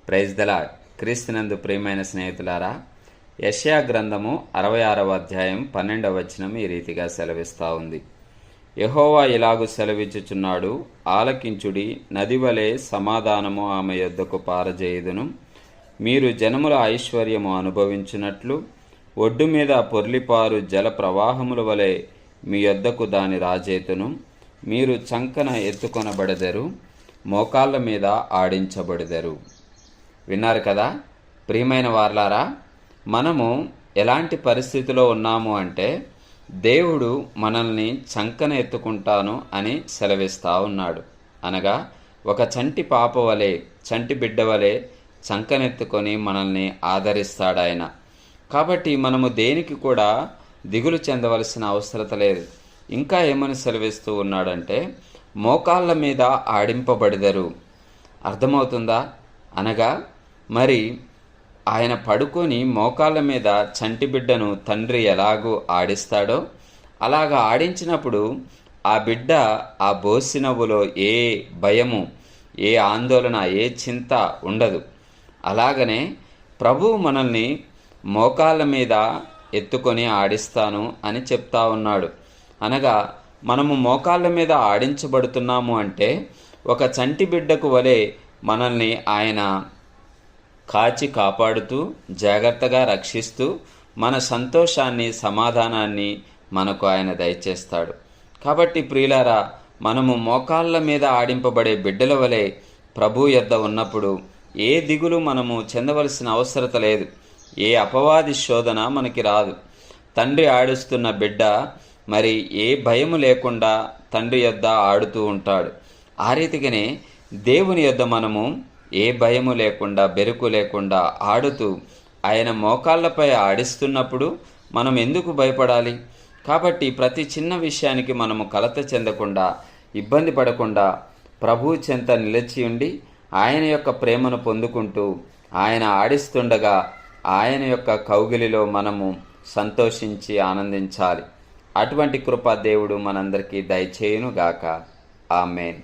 Praise the lord. క్రీస్తునందు ప్రియమైన స్నేహితులారా, యెషయా గ్రంథము 66వ అధ్యాయం 12వ వచనం ఈ రీతిగా సెలవిస్తూ ఉంది. యెహోవా ఇలాగు సెలవిచ్చుచున్నాడు, ఆలకించుడి, నదివలే సమాధానము ఆమె యొద్దకు పారజేయుదును. మీరు జనముల ఐశ్వర్యము అనుభవించున్నట్లు ఒడ్డు మీద పొర్లిపారు జల ప్రవాహముల వలె మీ యొద్దకు దాని రాజేతును. మీరు చంకన ఎత్తుకొనబడెదరు, మోకాళ్ళ మీద ఆడించబడెదరు. విన్నారు కదా ప్రియమైన వారలారా, మనము ఎలాంటి పరిస్థితిలో ఉన్నాము అంటే దేవుడు మనల్ని చంకన ఎత్తుకుంటాను అని సెలవిస్తూ ఉన్నాడు. అనగా ఒక చంటి పాప వలె, చంటి బిడ్డ వలె చంకనెత్తుకొని మనల్ని ఆదరిస్తాడు ఆయన. కాబట్టి మనము దేనికి కూడా దిగులు చెందవలసిన అవసరత లేదు. ఇంకా ఏమని సెలవిస్తూ ఉన్నాడంటే, మోకాళ్ళ మీద ఆడింపబడెదరు. అర్థమవుతుందా? అనగా మరి ఆయన పడుకొని మోకాళ్ళ మీద చంటి బిడ్డను తండ్రి ఎలాగూ ఆడిస్తాడో అలాగా ఆడించినప్పుడు ఆ బిడ్డ ఆ బోసినవ్వులో ఏ భయము, ఏ ఆందోళన, ఏ చింత ఉండదు. అలాగనే ప్రభువు మనల్ని మోకాళ్ళ మీద ఎత్తుకొని ఆడిస్తాను అని చెప్తా ఉన్నాడు. అనగా మనము మోకాళ్ళ మీద ఆడించబడుతున్నాము అంటే ఒక చంటి బిడ్డకు వలె మనల్ని ఆయన కాచి కాపాడుతూ జాగ్రత్తగా రక్షిస్తూ మన సంతోషాన్ని, సమాధానాన్ని మనకు ఆయన దయచేస్తాడు. కాబట్టి ప్రియులారా, మనము మోకాళ్ళ మీద ఆడింపబడే బిడ్డల వలె ప్రభు యొద్ద ఉన్నప్పుడు ఏ దిగులు మనము చెందవలసిన అవసరత లేదు. ఏ అపవాది శోధన మనకి రాదు. తండ్రి ఆడిస్తున్న బిడ్డ మరి ఏ భయము లేకుండా తండ్రి యొద్ద ఆడుతూ ఉంటాడు. ఆ రీతిగానే దేవుని యొద్ద మనము ఏ భయము లేకుండా, బెరుకు లేకుండా ఆడుతూ ఆయన మోకాళ్ళపై ఆడిస్తున్నప్పుడు మనం ఎందుకు భయపడాలి? కాబట్టి ప్రతి చిన్న విషయానికి మనము కలత చెందకుండా, ఇబ్బంది పడకుండా ప్రభు చెంత నిలిచి ఉండి ఆయన యొక్క ప్రేమను పొందుకుంటూ ఆయన ఆడిస్తుండగా ఆయన యొక్క కౌగిలిలో మనము సంతోషించి ఆనందించాలి. అటువంటి కృప దేవుడు మనందరికీ దయచేయునుగాక. ఆమేన్.